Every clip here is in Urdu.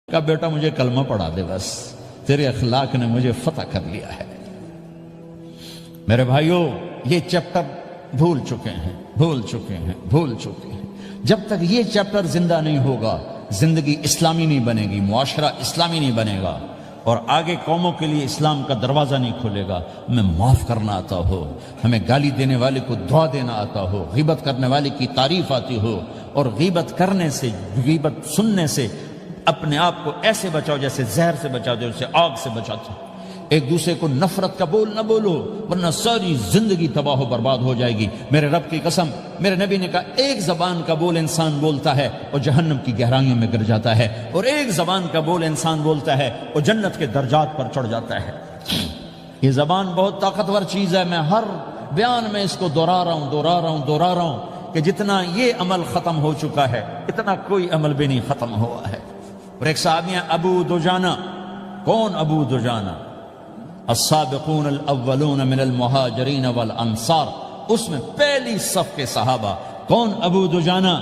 کا بیٹا مجھے کلمہ پڑھا دے، بس تیرے اخلاق نے مجھے فتح کر لیا ہے۔ میرے بھائیوں، یہ چیپٹر بھول چکے ہیں۔ جب تک یہ چیپٹر زندہ نہیں ہوگا، زندگی اسلامی نہیں بنے گی، معاشرہ اسلامی نہیں بنے گا، اور آگے قوموں کے لیے اسلام کا دروازہ نہیں کھلے گا۔ ہمیں معاف کرنا آتا ہو، ہمیں گالی دینے والے کو دعا دینا آتا ہو، غیبت کرنے والے کی تعریف آتی ہو، اور غیبت کرنے سے، غیبت سننے سے اپنے آپ کو ایسے بچاؤ جیسے زہر سے بچاؤ، جیسے آگ سے بچاتے ہیں۔ ایک دوسرے کو نفرت کا بول نہ بولو، ورنہ ساری زندگی تباہ و برباد ہو جائے گی۔ میرے رب کی قسم، میرے نبی نے کہا ایک زبان کا بول انسان بولتا ہے اور جہنم کی گہرائیوں میں گر جاتا ہے، اور ایک زبان کا بول انسان بولتا ہے اور جنت کے درجات پر چڑھ جاتا ہے۔ یہ زبان بہت طاقتور چیز ہے۔ میں ہر بیان میں اس کو دہرا رہا ہوں کہ جتنا یہ عمل ختم ہو چکا ہے، اتنا کوئی عمل بھی نہیں ختم ہوا ہے۔ اور ایک صحابی ہیں ابو دجانہ۔ کون ابو دجانہ؟ السابقون الاولون من المہاجرین والانصار، اس میں پہلی صف کے صحابہ۔ کون ابو دجانہ؟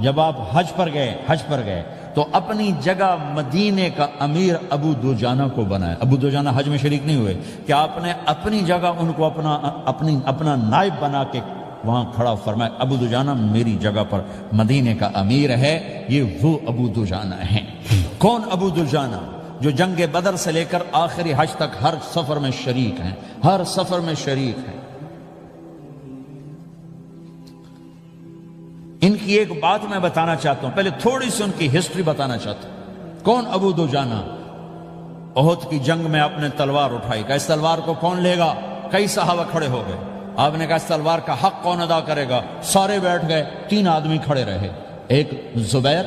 جب آپ حج پر گئے تو اپنی جگہ مدینے کا امیر ابو دجانہ کو بنایا۔ ابو دجانہ حج میں شریک نہیں ہوئے کہ آپ نے اپنی جگہ ان کو اپنا نائب بنا کے وہاں کھڑا فرمایا، ابو دجانہ میری جگہ پر مدینے کا امیر ہے۔ یہ وہ ابو دجانہ ہیں۔ کون ابو دجانہ؟ جو جنگ بدر سے لے کر آخری حج تک ہر سفر میں شریک ہیں، ان کی ایک بات میں بتانا چاہتا ہوں، پہلے تھوڑی سی ان کی ہسٹری بتانا چاہتا ہوں۔ کون ابو دجانہ؟ احد کی جنگ میں آپ نے تلوار اٹھائی، کہ اس تلوار کو کون لے گا؟ کئی صحابہ کھڑے ہو گئے۔ آپ نے کہا اس تلوار کا حق کون ادا کرے گا؟ سارے بیٹھ گئے، 3 آدمی کھڑے رہے، ایک زبیر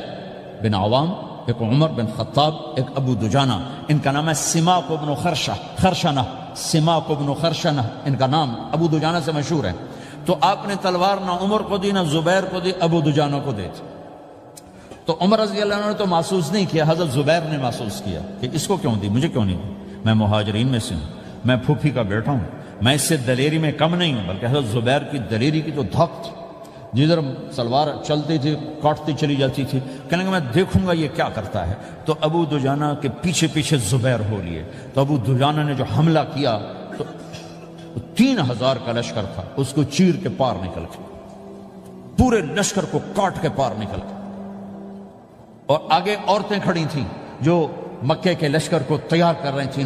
بن عوام، ایک عمر بن خطاب، ایک ابو دجانہ۔ ان کا نام ہے سماک بن خرشنہ، ان کا نام ابو دجانہ سے مشہور ہے۔ تو آپ نے تلوار نہ عمر کو دی، نہ زبیر کو دی، ابو دجانہ کو دے دی۔ تو عمر رضی اللہ عنہ نے تو محسوس نہیں کیا، حضرت زبیر نے محسوس کیا کہ اس کو کیوں دی، مجھے کیوں نہیں دی؟ میں مہاجرین میں سے ہوں، میں پھوپھی کا بیٹا ہوں، میں اس سے دلیری میں کم نہیں ہوں۔ بلکہ حضرت زبیر کی دلیری کی تو دھک تھی، جدھر سلوار چلتی تھی کاٹتی چلی جاتی تھی۔ کہنے کہ میں دیکھوں گا یہ کیا کرتا ہے۔ تو ابو دجانہ کے پیچھے زبیر ہو لیے۔ تو ابو دجانہ نے جو حملہ کیا تو 3000 کا لشکر تھا، اس کو چیر کے پار نکل کے، پورے لشکر کو کاٹ کے پار نکل کے، اور آگے عورتیں کھڑی تھیں جو مکے کے لشکر کو تیار کر رہی تھیں۔